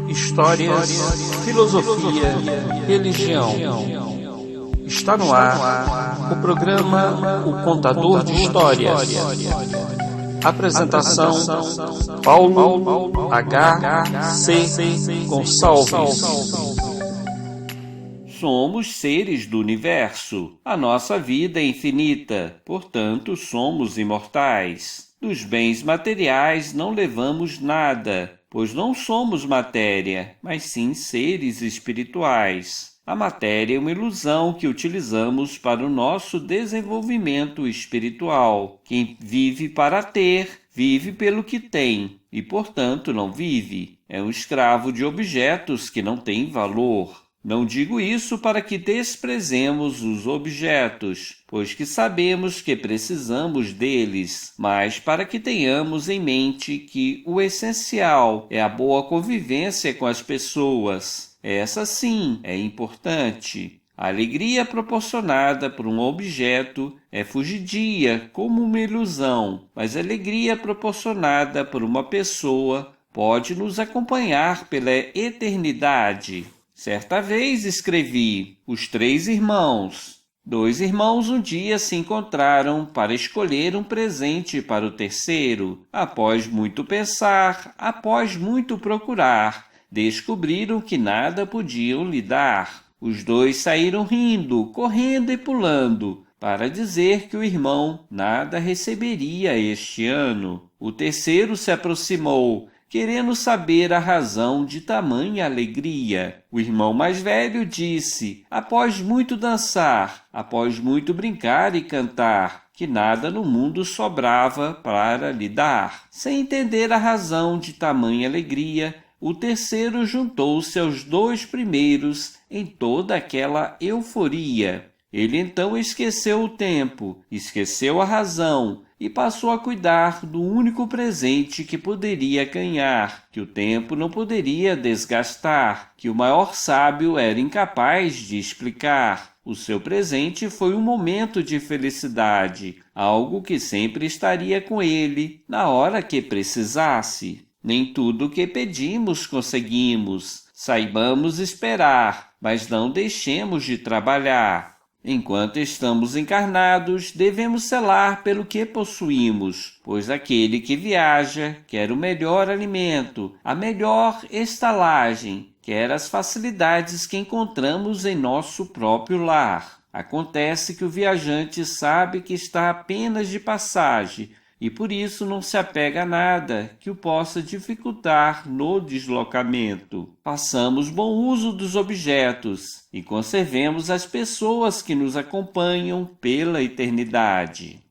histórias, filosofia, religião. Está no ar o programa O Contador de Histórias. Apresentação: Paulo H.C. Gonçalves. Somos seres do universo. A nossa vida é infinita, portanto, somos imortais. Dos bens materiais não levamos nada, pois não somos matéria, mas sim seres espirituais. A matéria é uma ilusão que utilizamos para o nosso desenvolvimento espiritual. Quem vive para ter, vive pelo que tem, e, portanto, não vive. É um escravo de objetos que não têm valor. Não digo isso para que desprezemos os objetos, pois que sabemos que precisamos deles, mas para que tenhamos em mente que o essencial é a boa convivência com as pessoas. Essa sim é importante. A alegria proporcionada por um objeto é fugidia, como uma ilusão, mas a alegria proporcionada por uma pessoa pode nos acompanhar pela eternidade. Certa vez escrevi: os 3 irmãos. 2 irmãos um dia se encontraram para escolher um presente para o terceiro. Após muito pensar, após muito procurar, descobriram que nada podiam lhe dar. Os 2 saíram rindo, correndo e pulando, para dizer que o irmão nada receberia este ano. O terceiro se aproximou, querendo saber a razão de tamanha alegria. O irmão mais velho disse, após muito dançar, após muito brincar e cantar, que nada no mundo sobrava para lhe dar. Sem entender a razão de tamanha alegria, o terceiro juntou-se aos 2 primeiros em toda aquela euforia. Ele então esqueceu o tempo, esqueceu a razão e passou a cuidar do único presente que poderia ganhar, que o tempo não poderia desgastar, que o maior sábio era incapaz de explicar. O seu presente foi um momento de felicidade, algo que sempre estaria com ele na hora que precisasse. Nem tudo o que pedimos conseguimos. Saibamos esperar, mas não deixemos de trabalhar. Enquanto estamos encarnados, devemos zelar pelo que possuímos, pois aquele que viaja quer o melhor alimento, a melhor estalagem, quer as facilidades que encontramos em nosso próprio lar. Acontece que o viajante sabe que está apenas de passagem, e por isso não se apega a nada que o possa dificultar no deslocamento. Façamos bom uso dos objetos e conservemos as pessoas que nos acompanham pela eternidade.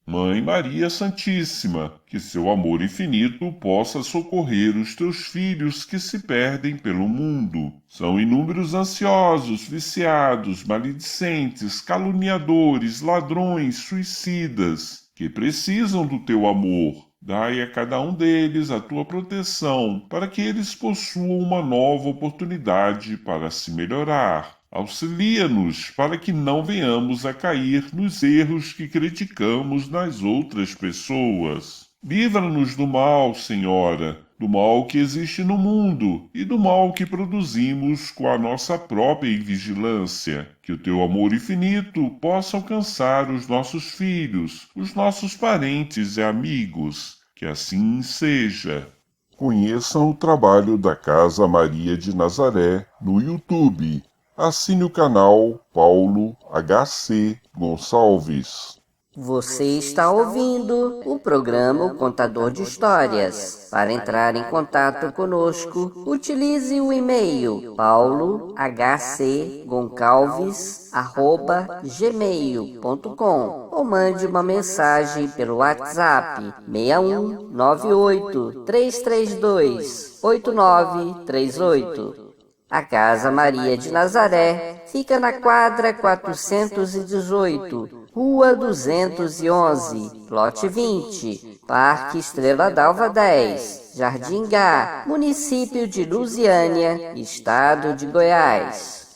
Mãe Maria Santíssima, que seu amor infinito possa socorrer os teus filhos que se perdem pelo mundo. São inúmeros ansiosos, viciados, maledicentes, caluniadores, ladrões, suicidas, que precisam do teu amor. Dai a cada um deles a tua proteção, para que eles possuam uma nova oportunidade para se melhorar. Auxilia-nos para que não venhamos a cair nos erros que criticamos nas outras pessoas. Livra-nos do mal, Senhora, do mal que existe no mundo e do mal que produzimos com a nossa própria invigilância. Que o teu amor infinito possa alcançar os nossos filhos, os nossos parentes e amigos. Que assim seja. Conheçam o trabalho da Casa Maria de Nazaré no YouTube. Assine o canal Paulo H.C. Gonçalves. Você está ouvindo o programa O Contador de Histórias. Para entrar em contato conosco, utilize o e-mail paulohc.goncalves@gmail.com ou mande uma mensagem pelo WhatsApp 61 98 332 8938. A Casa Maria de Nazaré fica na quadra 418, Rua 211, Lote 20, Parque Estrela d'Alva 10, Jardim Gá, município de Lusiânia, Estado de Goiás.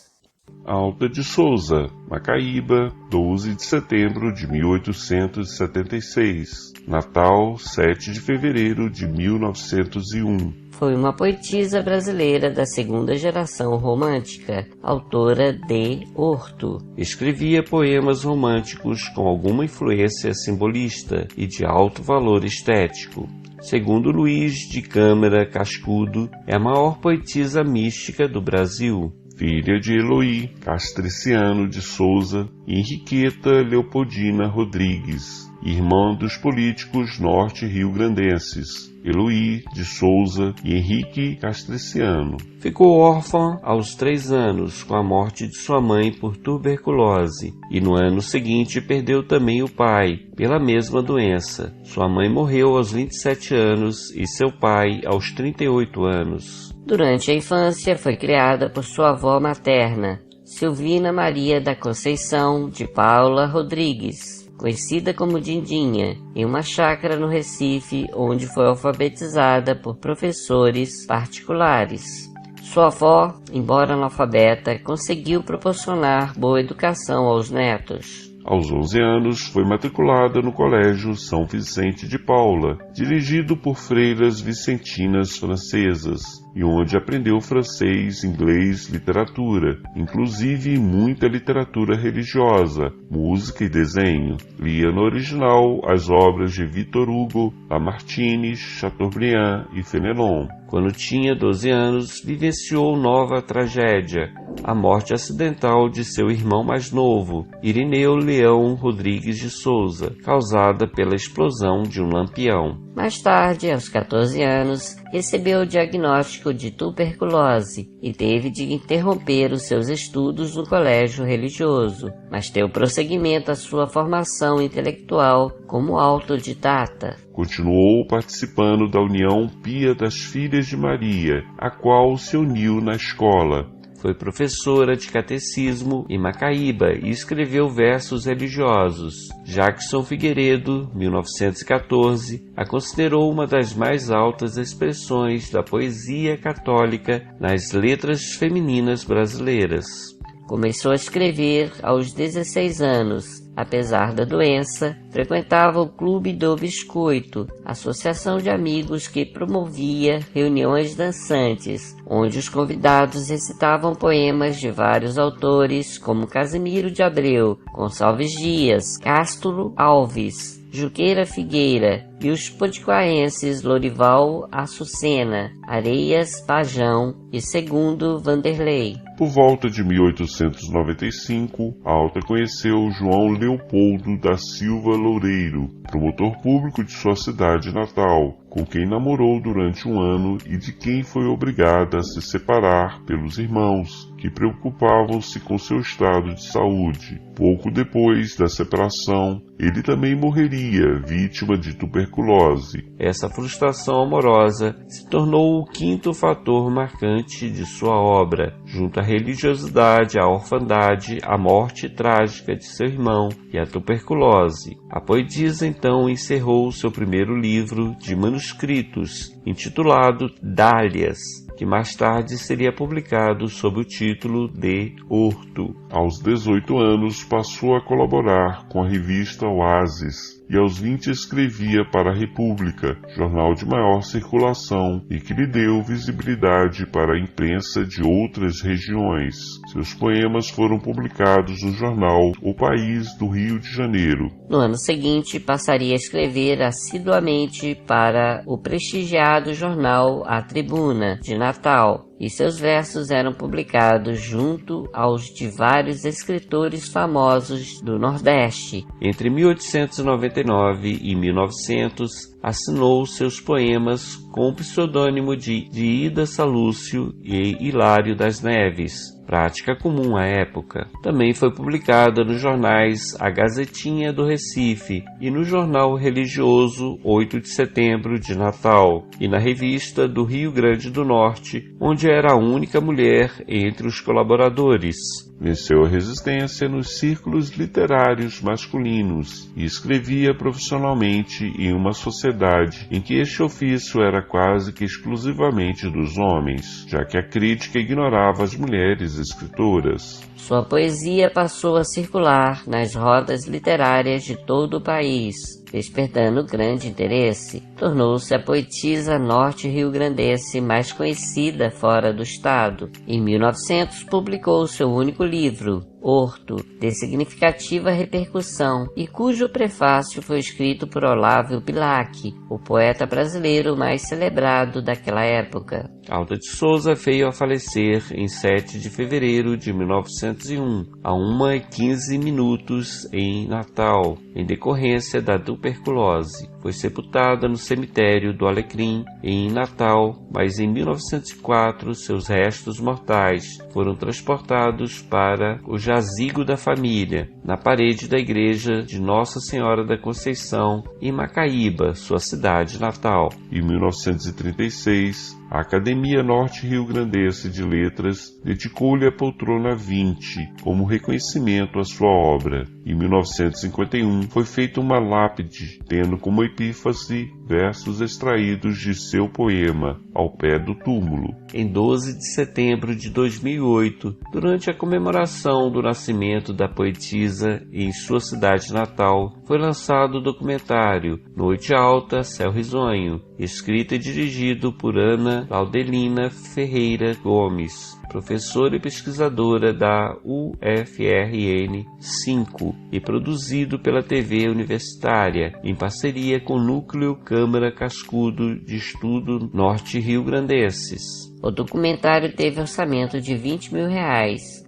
Alta de Souza, Macaíba, 12 de setembro de 1876. Natal, 7 de fevereiro de 1901. Foi uma poetisa brasileira da segunda geração romântica, autora de Horto. Escrevia poemas românticos com alguma influência simbolista e de alto valor estético. Segundo Luiz de Câmara Cascudo, é a maior poetisa mística do Brasil. Filha de Eloí Castriciano de Souza e Henriqueta Leopoldina Rodrigues, irmã dos políticos norte-riograndenses Eloí de Souza e Henrique Castriciano. Ficou órfã aos 3 anos com a morte de sua mãe por tuberculose e no ano seguinte perdeu também o pai pela mesma doença. Sua mãe morreu aos 27 anos e seu pai aos 38 anos. Durante a infância foi criada por sua avó materna, Silvina Maria da Conceição de Paula Rodrigues, conhecida como Dindinha, em uma chácara no Recife, onde foi alfabetizada por professores particulares. Sua avó, embora analfabeta, conseguiu proporcionar boa educação aos netos. Aos 11 anos, foi matriculada no Colégio São Vicente de Paula, dirigido por freiras vicentinas francesas, e onde aprendeu francês, inglês, literatura, inclusive muita literatura religiosa, música e desenho. Lia no original as obras de Victor Hugo, Lamartine, Chateaubriand e Fénelon. Quando tinha 12 anos, vivenciou nova tragédia, a morte acidental de seu irmão mais novo, Irineu Leão Rodrigues de Souza, causada pela explosão de um lampião. Mais tarde, aos 14 anos, recebeu o diagnóstico de tuberculose e teve de interromper os seus estudos no colégio religioso, mas deu prosseguimento à sua formação intelectual como autodidata. Continuou participando da União Pia das Filhas de Maria, a qual se uniu na escola. Foi professora de catecismo em Macaíba e escreveu versos religiosos. Jackson Figueiredo, 1914, a considerou uma das mais altas expressões da poesia católica nas letras femininas brasileiras. Começou a escrever aos 16 anos. Apesar da doença, frequentava o Clube do Biscoito, associação de amigos que promovia reuniões dançantes, onde os convidados recitavam poemas de vários autores, como Casimiro de Abreu, Gonçalves Dias, Castro Alves, Juqueira Figueira e os potiguarenses Lorival Açucena, Areias Pajão e Segundo Vanderlei. Por volta de 1895, Alta conheceu João Leopoldo da Silva Loureiro, promotor público de sua cidade natal, com quem namorou durante um ano e de quem foi obrigada a se separar pelos irmãos, que preocupavam-se com seu estado de saúde. Pouco depois da separação, ele também morreria, vítima de tuberculose. Essa frustração amorosa se tornou o quinto fator marcante de sua obra, junto à religiosidade, à orfandade, à morte trágica de seu irmão e à tuberculose. A poetisa então encerrou seu primeiro livro de manuscritos, intitulado Dálias, que mais tarde seria publicado sob o título de Horto. Aos 18 anos passou a colaborar com a revista Oasis e aos 20 escrevia para a República, jornal de maior circulação e que lhe deu visibilidade para a imprensa de outras regiões. Seus poemas foram publicados no jornal O País do Rio de Janeiro. No ano seguinte, passaria a escrever assiduamente para o prestigiado jornal A Tribuna, de Natal, e seus versos eram publicados junto aos de vários escritores famosos do Nordeste. Entre 1899 e 1900, assinou seus poemas com o pseudônimo de Ida Salúcio e Hilário das Neves, prática comum à época. Também foi publicada nos jornais A Gazetinha do Recife e no jornal religioso 8 de Setembro de Natal e na revista do Rio Grande do Norte, onde era a única mulher entre os colaboradores. Venceu a resistência nos círculos literários masculinos e escrevia profissionalmente em uma sociedade em que este ofício era quase que exclusivamente dos homens, já que a crítica ignorava as mulheres grandes escritoras. Sua poesia passou a circular nas rodas literárias de todo o país. Despertando grande interesse, tornou-se a poetisa norte-riograndense mais conhecida fora do estado. Em 1900, publicou seu único livro, Horto, de significativa repercussão e cujo prefácio foi escrito por Olavo Bilac, o poeta brasileiro mais celebrado daquela época. Alta de Souza veio a falecer em 7 de fevereiro de 1901, a 1h15 em Natal, em decorrência da tuberculose. Foi sepultada no cemitério do Alecrim, em Natal, mas em 1904 seus restos mortais foram transportados para o jazigo da família, na parede da igreja de Nossa Senhora da Conceição, em Macaíba, sua cidade natal. Em 1936, a Academia Norte-Riograndense de Letras dedicou-lhe a poltrona 20 como reconhecimento à sua obra. Em 1951, foi feita uma lápide, tendo como epífase versos extraídos de seu poema, Ao Pé do Túmulo. Em 12 de setembro de 2008, durante a comemoração do nascimento da poetisa em sua cidade natal, foi lançado o documentário Noite Alta, Céu Risonho, escrito e dirigido por Ana Laudelina Ferreira Gomes, professora e pesquisadora da UFRN 5 e produzido pela TV Universitária, em parceria com o Núcleo Câmara Cascudo de Estudo Norte-Riograndenses. O documentário teve orçamento de R$20 mil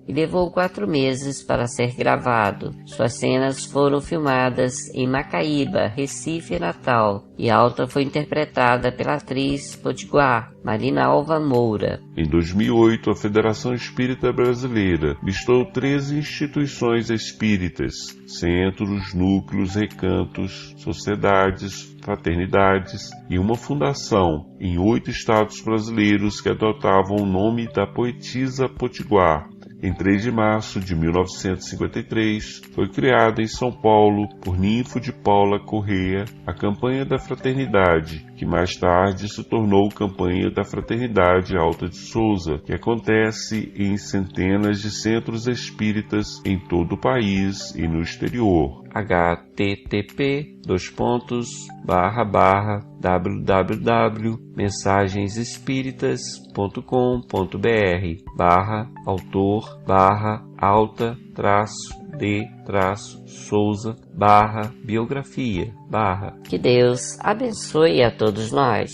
e levou 4 meses para ser gravado. Suas cenas foram filmadas em Macaíba, Recife e Natal, e Alta foi interpretada pela atriz potiguar Marina Alva Moura. Em 2008, a Federação Espírita Brasileira listou 13 instituições espíritas, centros, núcleos, recantos, sociedades, fraternidades e uma fundação em 8 estados brasileiros que adotavam o nome da poetisa potiguar. Em 3 de março de 1953, foi criada em São Paulo, por Ninfo de Paula Corrêa, a Campanha da Fraternidade, que mais tarde se tornou Campanha da Fraternidade Alta de Souza, que acontece em centenas de centros espíritas em todo o país e no exterior. http://www.mensagenespiritas.com.br/autor-de-souza/biografia/ Que Deus abençoe a todos nós.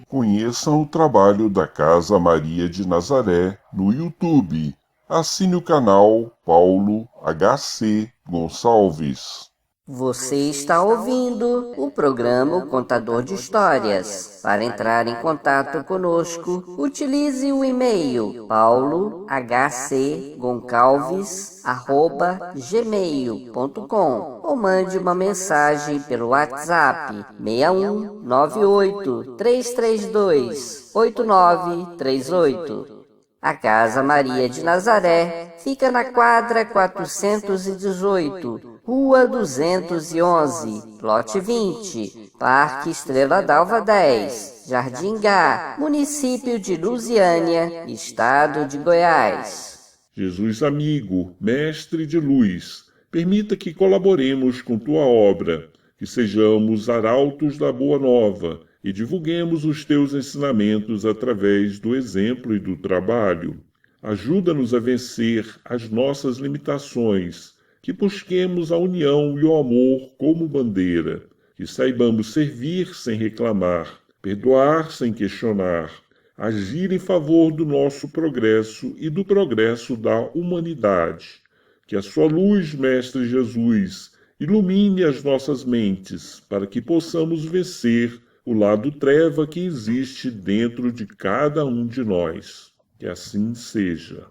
Conheçam o trabalho da Casa Maria de Nazaré no YouTube. Assine o canal Paulo HC Gonçalves. Você está ouvindo o programa O Contador de Histórias. Para entrar em contato conosco, utilize o e-mail paulohcgoncalves@gmail.com ou mande uma mensagem pelo WhatsApp 61 98 332 8938. A Casa Maria de Nazaré fica na quadra 418, Rua 211, Lote 20, Parque Estrela d'Alva 10, Jardim Gá, município de Lusiânia, estado de Goiás. Jesus amigo, mestre de luz, permita que colaboremos com tua obra, que sejamos arautos da boa nova e divulguemos os teus ensinamentos através do exemplo e do trabalho. Ajuda-nos a vencer as nossas limitações, que busquemos a união e o amor como bandeira, que saibamos servir sem reclamar, perdoar sem questionar, agir em favor do nosso progresso e do progresso da humanidade. Que a sua luz, Mestre Jesus, ilumine as nossas mentes para que possamos vencer o lado treva que existe dentro de cada um de nós. Que assim seja.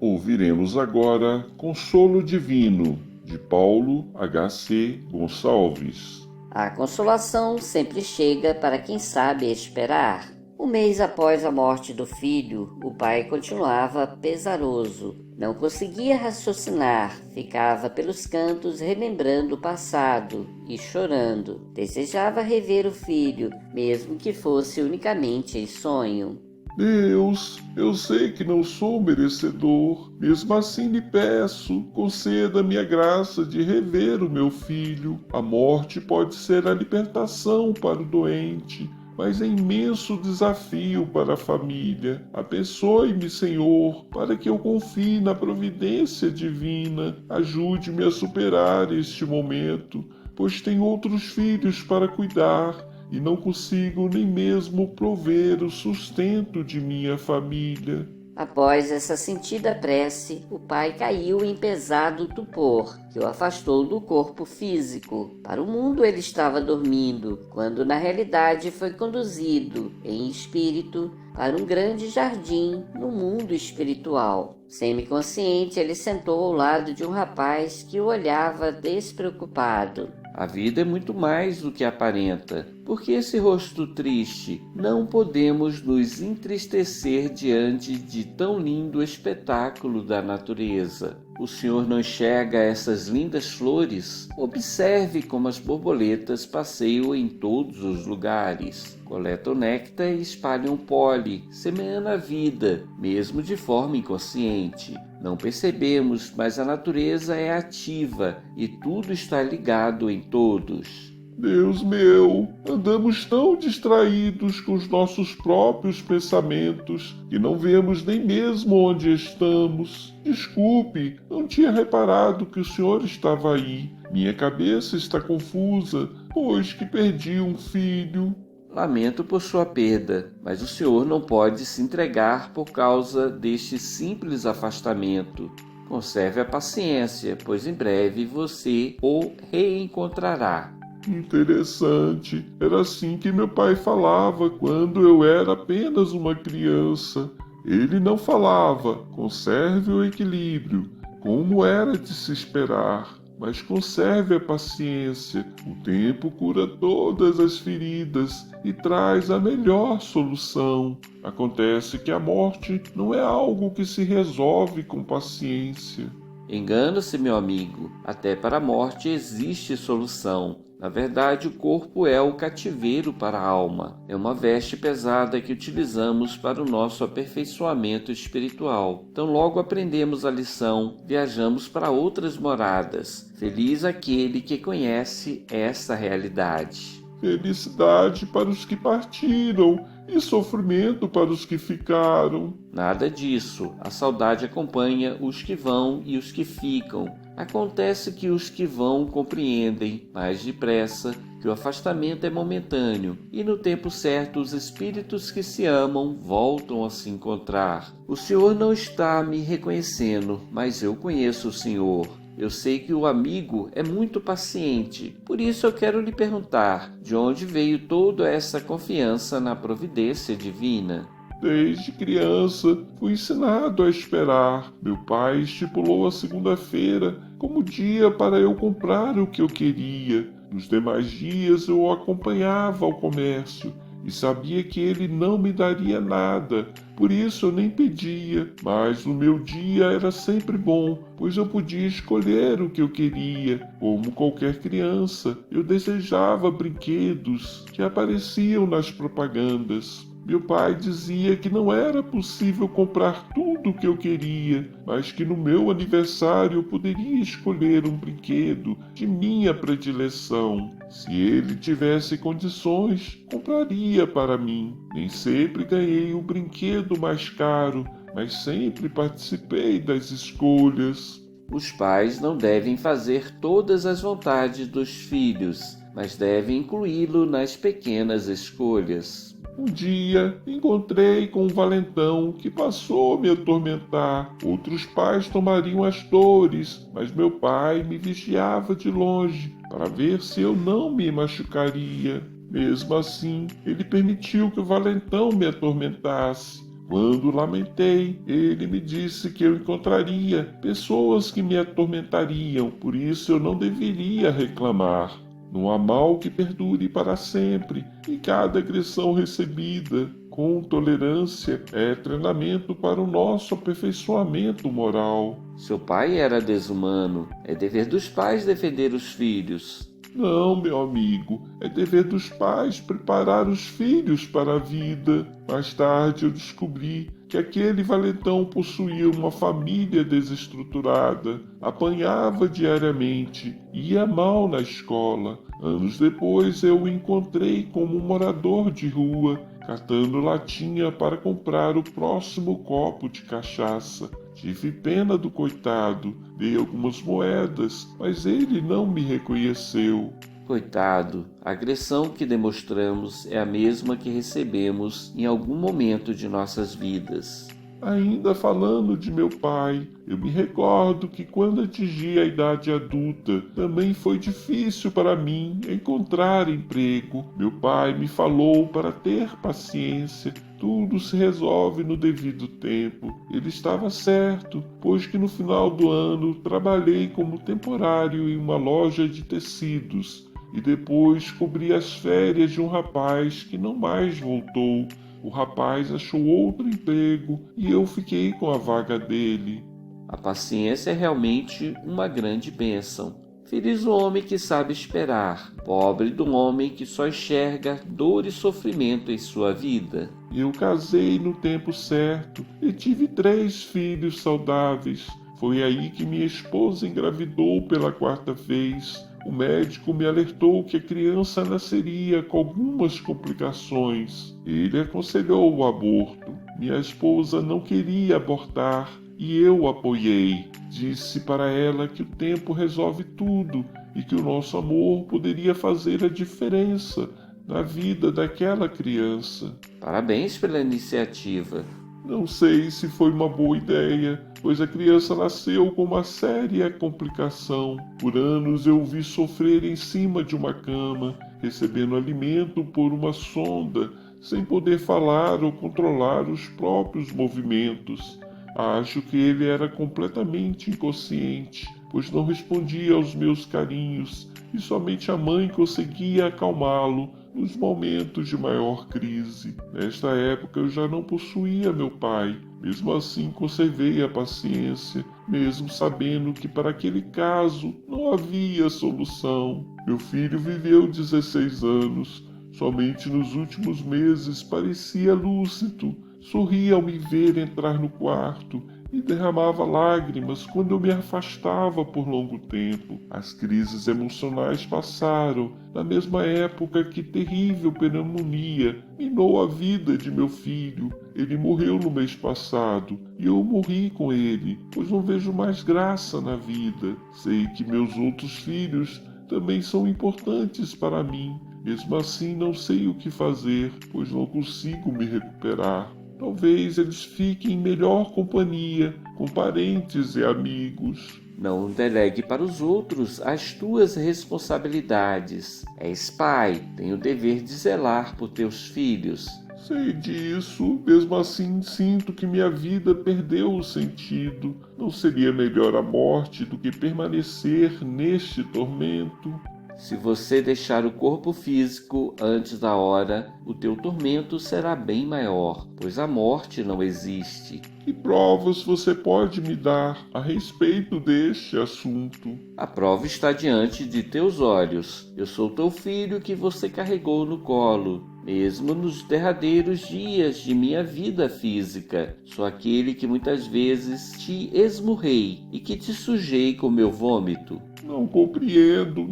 Ouviremos agora Consolo Divino, de Paulo HC Gonçalves. A consolação sempre chega para quem sabe esperar. Um mês após a morte do filho, o pai continuava pesaroso. Não conseguia raciocinar, ficava pelos cantos relembrando o passado e chorando. Desejava rever o filho, mesmo que fosse unicamente em sonho. Deus, eu sei que não sou merecedor, mesmo assim lhe peço, conceda-me a graça de rever o meu filho. A morte pode ser a libertação para o doente, mas é imenso desafio para a família. Abençoe-me, Senhor, para que eu confie na providência divina. Ajude-me a superar este momento, pois tenho outros filhos para cuidar e não consigo nem mesmo prover o sustento de minha família. Após essa sentida prece, o pai caiu em pesado tupor, que o afastou do corpo físico. Para o mundo ele estava dormindo, quando na realidade foi conduzido, em espírito, para um grande jardim no mundo espiritual. Semiconsciente, ele sentou ao lado de um rapaz que o olhava despreocupado. A vida é muito mais do que aparenta. Por que esse rosto triste? Não podemos nos entristecer diante de tão lindo espetáculo da natureza. O Senhor não enxerga essas lindas flores? Observe como as borboletas passeiam em todos os lugares. Coletam néctar e espalham pólen, semeando a vida, mesmo de forma inconsciente. Não percebemos, mas a natureza é ativa e tudo está ligado em todos. Deus meu, andamos tão distraídos com os nossos próprios pensamentos que não vemos nem mesmo onde estamos. Desculpe, não tinha reparado que o senhor estava aí. Minha cabeça está confusa, pois que perdi um filho. Lamento por sua perda, mas o senhor não pode se entregar por causa deste simples afastamento. Conserve a paciência, pois em breve você o reencontrará. Interessante. Era assim que meu pai falava quando eu era apenas uma criança. Ele não falava, conserve o equilíbrio, como era de se esperar. Mas conserve a paciência. O tempo cura todas as feridas e traz a melhor solução. Acontece que a morte não é algo que se resolve com paciência. Engana-se, meu amigo. Até para a morte existe solução. Na verdade, o corpo é o cativeiro para a alma. É uma veste pesada que utilizamos para o nosso aperfeiçoamento espiritual. Então, logo aprendemos a lição, viajamos para outras moradas. Feliz aquele que conhece essa realidade. Felicidade para os que partiram e sofrimento para os que ficaram. Nada disso. A saudade acompanha os que vão e os que ficam. Acontece que os que vão compreendem mais depressa que o afastamento é momentâneo e no tempo certo os espíritos que se amam voltam a se encontrar. O Senhor não está me reconhecendo, mas eu conheço o Senhor. Eu sei que o amigo é muito paciente, por isso eu quero lhe perguntar, de onde veio toda essa confiança na providência divina? Desde criança, fui ensinado a esperar. Meu pai estipulou a segunda-feira como dia para eu comprar o que eu queria. Nos demais dias eu o acompanhava ao comércio e sabia que ele não me daria nada, por isso eu nem pedia. Mas o meu dia era sempre bom, pois eu podia escolher o que eu queria. Como qualquer criança, eu desejava brinquedos que apareciam nas propagandas. Meu pai dizia que não era possível comprar tudo o que eu queria, mas que no meu aniversário eu poderia escolher um brinquedo de minha predileção. Se ele tivesse condições, compraria para mim. Nem sempre ganhei o brinquedo mais caro, mas sempre participei das escolhas. Os pais não devem fazer todas as vontades dos filhos, mas devem incluí-lo nas pequenas escolhas. Um dia encontrei com um valentão que passou a me atormentar. Outros pais tomariam as dores, mas meu pai me vigiava de longe para ver se eu não me machucaria. Mesmo assim, ele permitiu que o valentão me atormentasse. Quando lamentei, ele me disse que eu encontraria pessoas que me atormentariam, por isso eu não deveria reclamar. Não há mal que perdure para sempre, e cada agressão recebida com tolerância é treinamento para o nosso aperfeiçoamento moral. Seu pai era desumano. É dever dos pais defender os filhos. Não, meu amigo, é dever dos pais preparar os filhos para a vida. Mais tarde eu descobri que aquele valentão possuía uma família desestruturada, apanhava diariamente, ia mal na escola. Anos depois eu o encontrei como um morador de rua, catando latinha para comprar o próximo copo de cachaça. Tive pena do coitado, dei algumas moedas, mas ele não me reconheceu. Coitado, a agressão que demonstramos é a mesma que recebemos em algum momento de nossas vidas. Ainda falando de meu pai, eu me recordo que quando atingi a idade adulta, também foi difícil para mim encontrar emprego. Meu pai me falou para ter paciência, tudo se resolve no devido tempo. Ele estava certo, pois que no final do ano trabalhei como temporário em uma loja de tecidos e depois cobri as férias de um rapaz que não mais voltou. O rapaz achou outro emprego e eu fiquei com a vaga dele. A paciência é realmente uma grande bênção. Feliz o homem que sabe esperar, pobre do homem que só enxerga dor e sofrimento em sua vida. Eu casei no tempo certo e tive 3 filhos saudáveis. Foi aí que minha esposa engravidou pela 4ª vez. O médico me alertou que a criança nasceria com algumas complicações. Ele aconselhou o aborto. Minha esposa não queria abortar e eu apoiei. Disse para ela que o tempo resolve tudo e que o nosso amor poderia fazer a diferença na vida daquela criança. Parabéns pela iniciativa. Não sei se foi uma boa ideia, pois a criança nasceu com uma séria complicação. Por anos eu o vi sofrer em cima de uma cama, recebendo alimento por uma sonda, sem poder falar ou controlar os próprios movimentos. Acho que ele era completamente inconsciente, pois não respondia aos meus carinhos e somente a mãe conseguia acalmá-lo nos momentos de maior crise. Nesta época eu já não possuía meu pai. Mesmo assim conservei a paciência, mesmo sabendo que para aquele caso não havia solução. Meu filho viveu 16 anos. Somente nos últimos meses parecia lúcido. Sorria ao me ver entrar no quarto e derramava lágrimas quando eu me afastava por longo tempo. As crises emocionais passaram na mesma época que terrível pneumonia minou a vida de meu filho. Ele morreu no mês passado e eu morri com ele, pois não vejo mais graça na vida. Sei que meus outros filhos também são importantes para mim. Mesmo assim, não sei o que fazer, pois não consigo me recuperar. Talvez eles fiquem em melhor companhia, com parentes e amigos. Não delegue para os outros as tuas responsabilidades. És pai, tem o dever de zelar por teus filhos. Sei disso, mesmo assim sinto que minha vida perdeu o sentido. Não seria melhor a morte do que permanecer neste tormento? Se você deixar o corpo físico antes da hora, o teu tormento será bem maior, pois a morte não existe. Que provas você pode me dar a respeito deste assunto? A prova está diante de teus olhos. Eu sou teu filho que você carregou no colo. Mesmo nos derradeiros dias de minha vida física, sou aquele que muitas vezes te esmurrei e que te sujei com meu vômito. Não compreendo.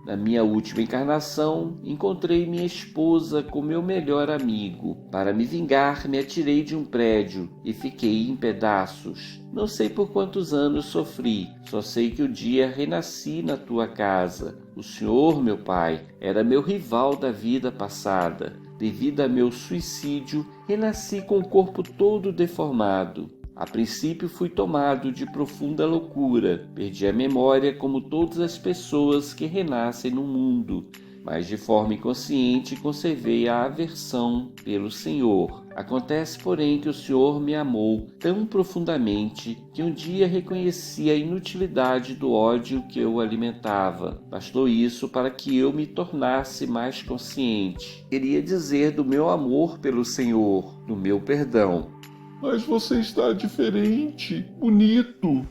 Na minha última encarnação, encontrei minha esposa com meu melhor amigo. Para me vingar, me atirei de um prédio e fiquei em pedaços. Não sei por quantos anos sofri, só sei que um dia renasci na tua casa. O Senhor, meu pai, era meu rival da vida passada. Devido a meu suicídio, renasci com o corpo todo deformado. A princípio fui tomado de profunda loucura, perdi a memória como todas as pessoas que renascem no mundo, mas de forma inconsciente conservei a aversão pelo Senhor. Acontece, porém, que o Senhor me amou tão profundamente que um dia reconheci a inutilidade do ódio que eu alimentava. Bastou isso para que eu me tornasse mais consciente. Queria dizer do meu amor pelo Senhor, do meu perdão. Mas você está diferente, bonito.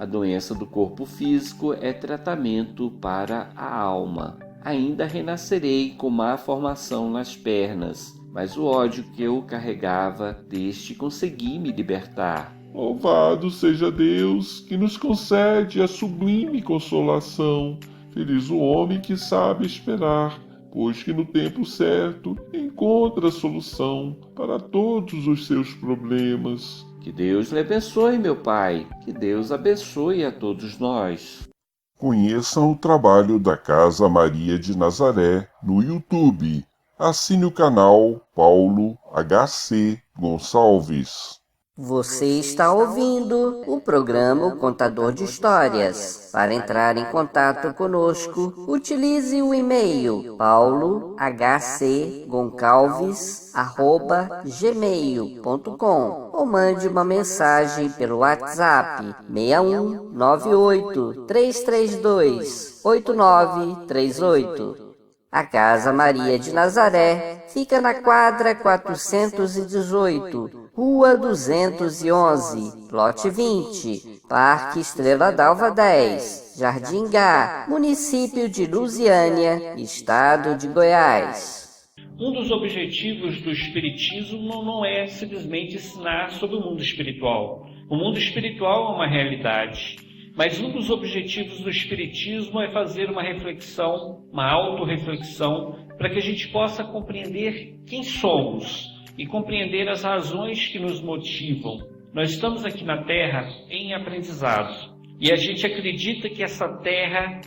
A doença do corpo físico é tratamento para a alma. Ainda renascerei com má formação nas pernas, mas o ódio que eu carregava, deste consegui me libertar. Louvado seja Deus, que nos concede a sublime consolação. Feliz o homem que sabe esperar, pois que no tempo certo encontra a solução para todos os seus problemas. Que Deus lhe abençoe, meu Pai. Que Deus abençoe a todos nós. Conheçam o trabalho da Casa Maria de Nazaré no YouTube. Assine o canal Paulo HC Gonçalves. Você está ouvindo o programa O Contador de Histórias. Para entrar em contato conosco, utilize o e-mail paulohcgoncalves@gmail.com ou mande uma mensagem pelo WhatsApp 61 98 332 8938. A Casa Maria de Nazaré fica na quadra 418, Rua 211, Lote 20, Parque Estrela d'Alva 10, Jardim Gá, município de Lusiânia, estado de Goiás. Um dos objetivos do Espiritismo não é simplesmente ensinar sobre o mundo espiritual. O mundo espiritual é uma realidade. Mas um dos objetivos do Espiritismo é fazer uma reflexão, uma autorreflexão, para que a gente possa compreender quem somos e compreender as razões que nos motivam. Nós estamos aqui na Terra em aprendizado e a gente acredita que essa Terra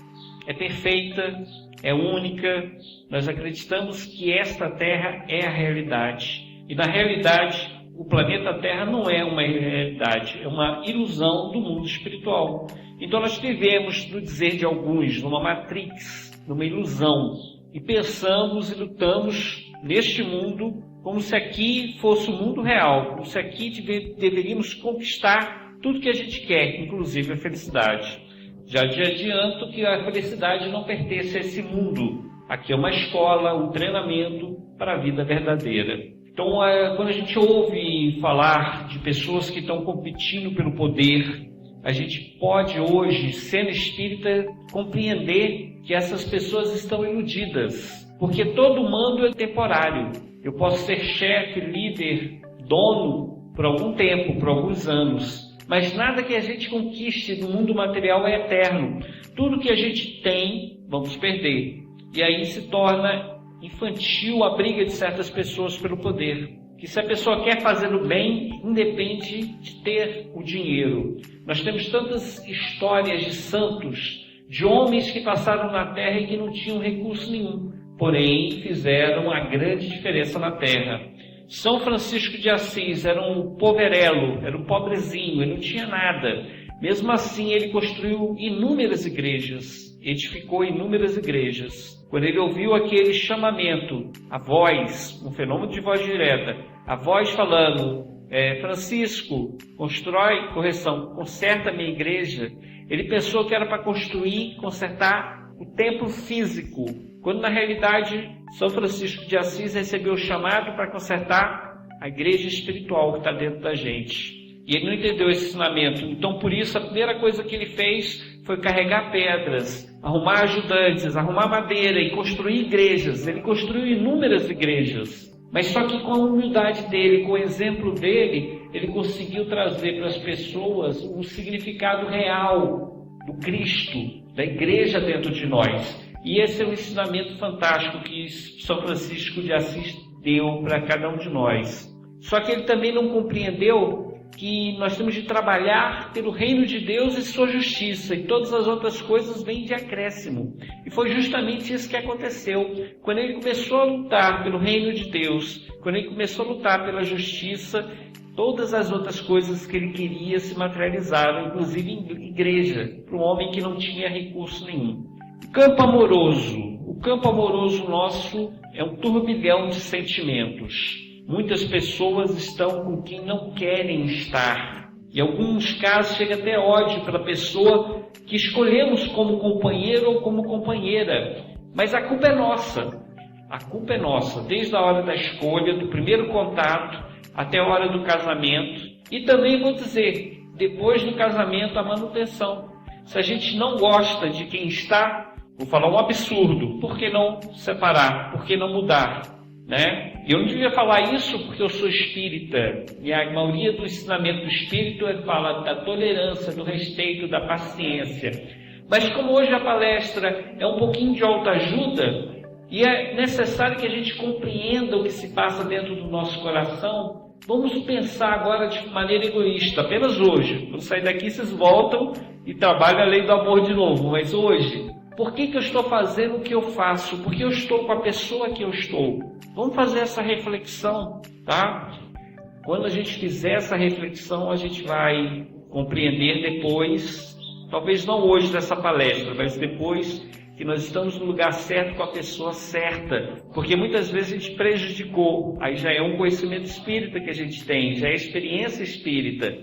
é perfeita, é única. Nós acreditamos que esta Terra é a realidade e na realidade o planeta Terra não é uma realidade, é uma ilusão do mundo espiritual. Então nós vivemos, no dizer de alguns, numa matrix, numa ilusão. E pensamos e lutamos neste mundo como se aqui fosse o mundo real, como se aqui deveríamos conquistar tudo que a gente quer, inclusive a felicidade. Já te adianto que a felicidade não pertence a esse mundo. Aqui é uma escola, um treinamento para a vida verdadeira. Então, quando a gente ouve falar de pessoas que estão competindo pelo poder, a gente pode hoje, sendo espírita, compreender que essas pessoas estão iludidas, porque todo mando é temporário. Eu posso ser chefe, líder, dono por algum tempo, por alguns anos, mas nada que a gente conquiste no mundo material é eterno. Tudo que a gente tem, vamos perder. E aí se torna infantil a briga de certas pessoas pelo poder. Que se a pessoa quer fazer o bem, independe de ter o dinheiro. Nós temos tantas histórias de santos, de homens que passaram na terra e que não tinham recurso nenhum, porém fizeram uma grande diferença na terra. São Francisco de Assis era um poverelo, era um pobrezinho, ele não tinha nada. Mesmo assim, ele construiu inúmeras igrejas, edificou inúmeras igrejas. Quando ele ouviu aquele chamamento, a voz, um fenômeno de voz direta, a voz falando, Francisco, conserta a minha igreja, ele pensou que era para construir, consertar o templo físico, quando na realidade São Francisco de Assis recebeu o chamado para consertar a igreja espiritual que está dentro da gente. E ele não entendeu esse ensinamento. Então, por isso, a primeira coisa que ele fez foi carregar pedras, arrumar ajudantes, arrumar madeira e construir igrejas. Ele construiu inúmeras igrejas. Mas só que com a humildade dele, com o exemplo dele, ele conseguiu trazer para as pessoas um significado real do Cristo, da igreja dentro de nós. E esse é um ensinamento fantástico que São Francisco de Assis deu para cada um de nós. Só que ele também não compreendeu que nós temos de trabalhar pelo reino de Deus e sua justiça, e todas as outras coisas vêm de acréscimo. E foi justamente isso que aconteceu. Quando ele começou a lutar pelo reino de Deus, quando ele começou a lutar pela justiça, todas as outras coisas que ele queria se materializaram, inclusive em igreja, para um homem que não tinha recurso nenhum. O campo amoroso nosso é um turbilhão de sentimentos. Muitas pessoas estão com quem não querem estar. Em alguns casos chega até ódio pela pessoa que escolhemos como companheiro ou como companheira. Mas a culpa é nossa. A culpa é nossa, desde a hora da escolha, do primeiro contato, até a hora do casamento. E também vou dizer, depois do casamento, a manutenção. Se a gente não gosta de quem está, vou falar um absurdo, por que não separar? Por que não mudar? Né? Eu não devia falar isso porque eu sou espírita, e a maioria do ensinamento do espírito fala da tolerância, do respeito, da paciência. Mas como hoje a palestra é um pouquinho de autoajuda, e é necessário que a gente compreenda o que se passa dentro do nosso coração, vamos pensar agora de maneira egoísta, apenas hoje. Quando sair daqui, vocês voltam e trabalham a lei do amor de novo. Mas hoje, por que eu estou fazendo o que eu faço? Por que eu estou com a pessoa que eu estou? Vamos fazer essa reflexão, tá? Quando a gente fizer essa reflexão, a gente vai compreender depois, talvez não hoje nessa palestra, mas depois, que nós estamos no lugar certo com a pessoa certa, porque muitas vezes a gente prejudicou, aí já é um conhecimento espírita que a gente tem, já é experiência espírita.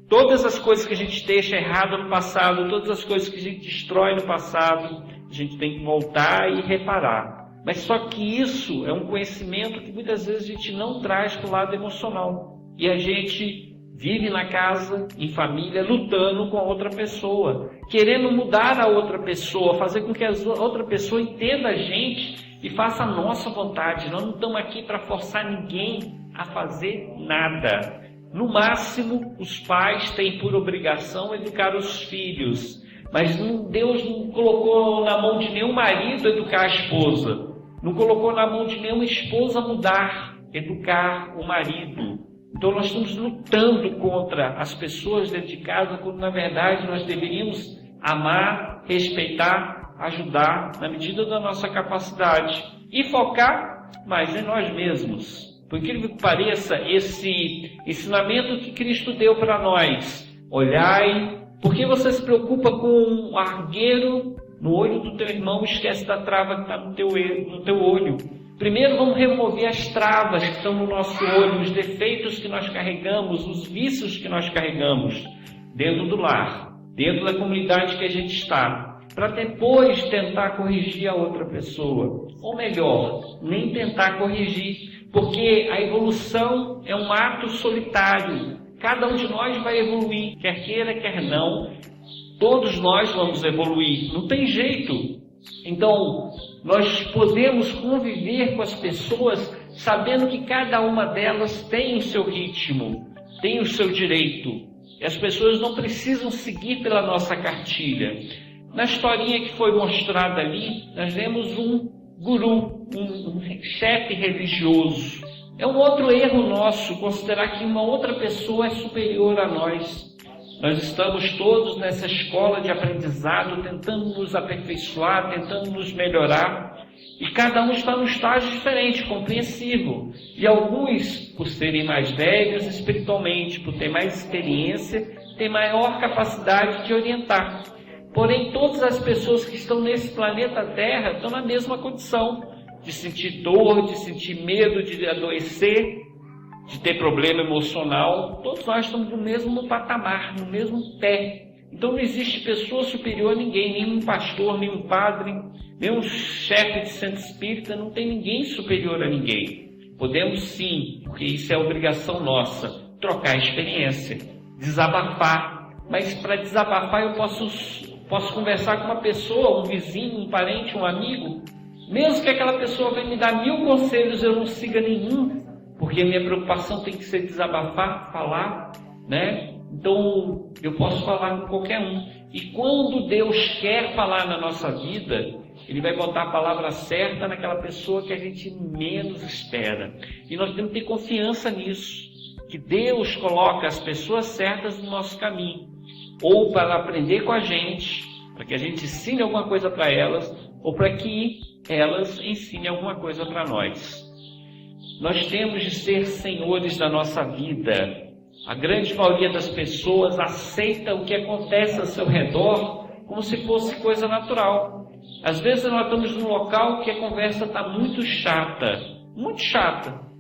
Todas as coisas que a gente deixa errado no passado, todas as coisas que a gente destrói no passado, a gente tem que voltar e reparar. Mas só que isso é um conhecimento que muitas vezes a gente não traz para o lado emocional. E a gente vive na casa, em família, lutando com a outra pessoa, querendo mudar a outra pessoa, fazer com que a outra pessoa entenda a gente e faça a nossa vontade. Nós não estamos aqui para forçar ninguém a fazer nada. No máximo, os pais têm por obrigação educar os filhos, mas Deus não colocou na mão de nenhum marido educar a esposa, não colocou na mão de nenhuma esposa mudar, educar o marido. Então nós estamos lutando contra as pessoas dentro de casa, quando na verdade nós deveríamos amar, respeitar, ajudar na medida da nossa capacidade e focar mais em nós mesmos. Por incrível que pareça, esse ensinamento que Cristo deu para nós, olhai, por que você se preocupa com um argueiro no olho do teu irmão, esquece da trava que está no teu olho? Primeiro vamos remover as travas que estão no nosso olho, os defeitos que nós carregamos, os vícios que nós carregamos dentro do lar, dentro da comunidade que a gente está, para depois tentar corrigir a outra pessoa. Ou melhor, nem tentar corrigir, porque a evolução é um ato solitário. Cada um de nós vai evoluir, quer queira, quer não. Todos nós vamos evoluir, não tem jeito. Então, nós podemos conviver com as pessoas sabendo que cada uma delas tem o seu ritmo, tem o seu direito. E as pessoas não precisam seguir pela nossa cartilha. Na historinha que foi mostrada ali, nós vemos um guru, um chefe religioso. É um outro erro nosso considerar que uma outra pessoa é superior a nós. Nós estamos todos nessa escola de aprendizado, tentando nos aperfeiçoar, tentando nos melhorar. E cada um está num estágio diferente, compreensível. E alguns, por serem mais velhos espiritualmente, por ter mais experiência, têm maior capacidade de orientar. Porém, todas as pessoas que estão nesse planeta Terra estão na mesma condição, de sentir dor, de sentir medo, de adoecer, de ter problema emocional. Todos nós estamos no mesmo patamar, no mesmo pé. Então não existe pessoa superior a ninguém, nenhum pastor, nenhum padre, nenhum chefe de centro espírita, não tem ninguém superior a ninguém. Podemos sim, porque isso é obrigação nossa, trocar experiência, desabafar. Mas para desabafar eu posso conversar com uma pessoa, um vizinho, um parente, um amigo, mesmo que aquela pessoa venha me dar 1000 conselhos, eu não siga nenhum, porque a minha preocupação tem que ser desabafar, falar, né? Então, eu posso falar com qualquer um. E quando Deus quer falar na nossa vida, Ele vai botar a palavra certa naquela pessoa que a gente menos espera. E nós temos que ter confiança nisso, que Deus coloca as pessoas certas no nosso caminho, ou para aprender com a gente, para que a gente ensine alguma coisa para elas, ou para que elas ensinem alguma coisa para nós. Nós temos de ser senhores da nossa vida. A grande maioria das pessoas aceita o que acontece ao seu redor como se fosse coisa natural. Às vezes nós estamos num local que a conversa está muito chata.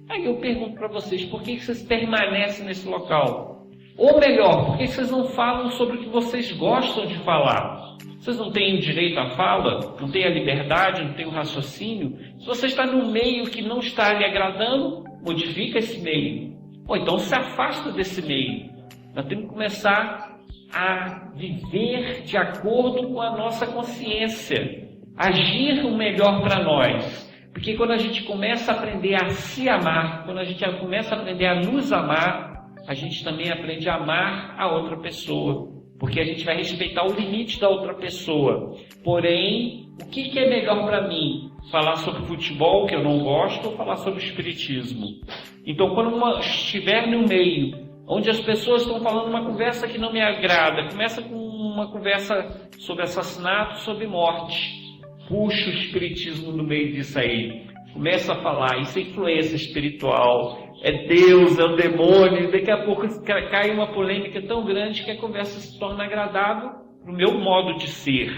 Aí eu pergunto para vocês, por que vocês permanecem nesse local? Ou melhor, por que vocês não falam sobre o que vocês gostam de falar? Vocês não têm o direito à fala, não têm a liberdade, não têm o raciocínio. Se você está num meio que não está lhe agradando, modifica esse meio. Ou então se afasta desse meio. Nós temos que começar a viver de acordo com a nossa consciência, agir o melhor para nós. Porque quando a gente começa a aprender a se amar, quando a gente começa a aprender a nos amar, a gente também aprende a amar a outra pessoa. Porque a gente vai respeitar o limite da outra pessoa. Porém, o que é melhor para mim? Falar sobre futebol, que eu não gosto, ou falar sobre espiritismo? Então, quando estiver no meio onde as pessoas estão falando uma conversa que não me agrada, começa com uma conversa sobre assassinato, sobre morte. Puxa o espiritismo no meio disso aí. Começa a falar, isso é influência espiritual, é Deus, é o demônio. Daqui a pouco cai uma polêmica tão grande que a conversa se torna agradável para o meu modo de ser.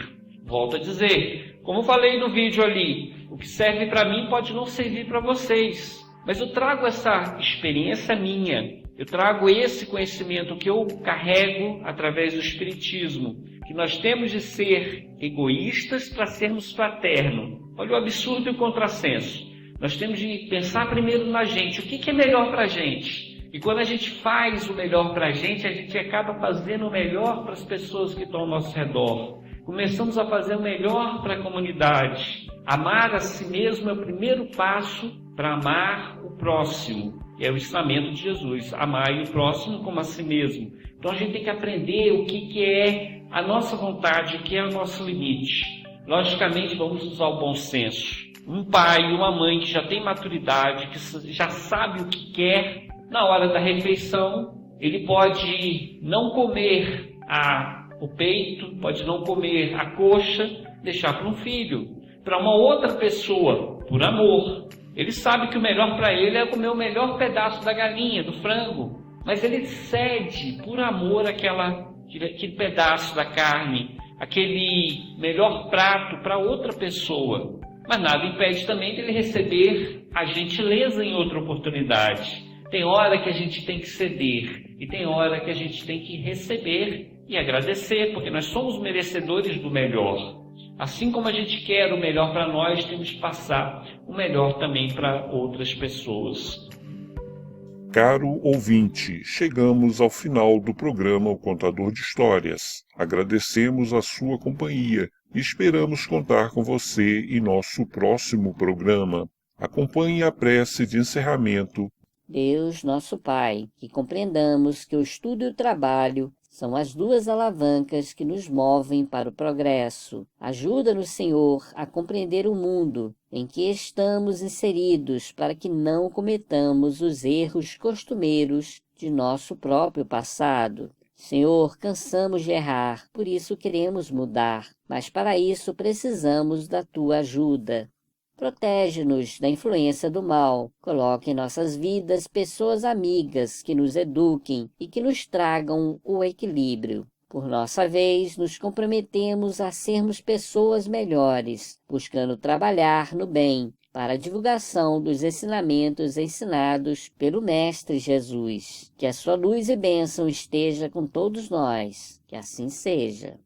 Volto a dizer, como eu falei no vídeo ali, o que serve para mim pode não servir para vocês. Mas eu trago essa experiência minha, eu trago esse conhecimento que eu carrego através do espiritismo, que nós temos de ser egoístas para sermos fraternos. Olha o absurdo e o contrassenso. Nós temos de pensar primeiro na gente, o que é melhor para a gente. E quando a gente faz o melhor para a gente acaba fazendo o melhor para as pessoas que estão ao nosso redor. Começamos a fazer o melhor para a comunidade. Amar a si mesmo é o primeiro passo para amar o próximo. É o ensinamento de Jesus, amar o próximo como a si mesmo. Então a gente tem que aprender o que é a nossa vontade, o que é o nosso limite. Logicamente vamos usar o bom senso. Um pai e uma mãe que já tem maturidade, que já sabe o que quer, na hora da refeição, ele pode não comer o peito, pode não comer a coxa, deixar para um filho, para uma outra pessoa, por amor. Ele sabe que o melhor para ele é comer o melhor pedaço da galinha, do frango, mas ele cede por amor aquele pedaço da carne, aquele melhor prato para outra pessoa. Mas nada impede também dele receber a gentileza em outra oportunidade. Tem hora que a gente tem que ceder e tem hora que a gente tem que receber e agradecer, porque nós somos merecedores do melhor. Assim como a gente quer o melhor para nós, temos que passar o melhor também para outras pessoas. Caro ouvinte, chegamos ao final do programa O Contador de Histórias. Agradecemos a sua companhia e esperamos contar com você em nosso próximo programa. Acompanhe a prece de encerramento. Deus, nosso Pai, que compreendamos que o estudo e o trabalho são as duas alavancas que nos movem para o progresso. Ajuda-nos, Senhor, a compreender o mundo em que estamos inseridos para que não cometamos os erros costumeiros de nosso próprio passado. Senhor, cansamos de errar, por isso queremos mudar, mas para isso precisamos da Tua ajuda. Protege-nos da influência do mal. Coloque em nossas vidas pessoas amigas que nos eduquem e que nos tragam o equilíbrio. Por nossa vez, nos comprometemos a sermos pessoas melhores, buscando trabalhar no bem, para a divulgação dos ensinamentos ensinados pelo Mestre Jesus. Que a sua luz e bênção esteja com todos nós. Que assim seja.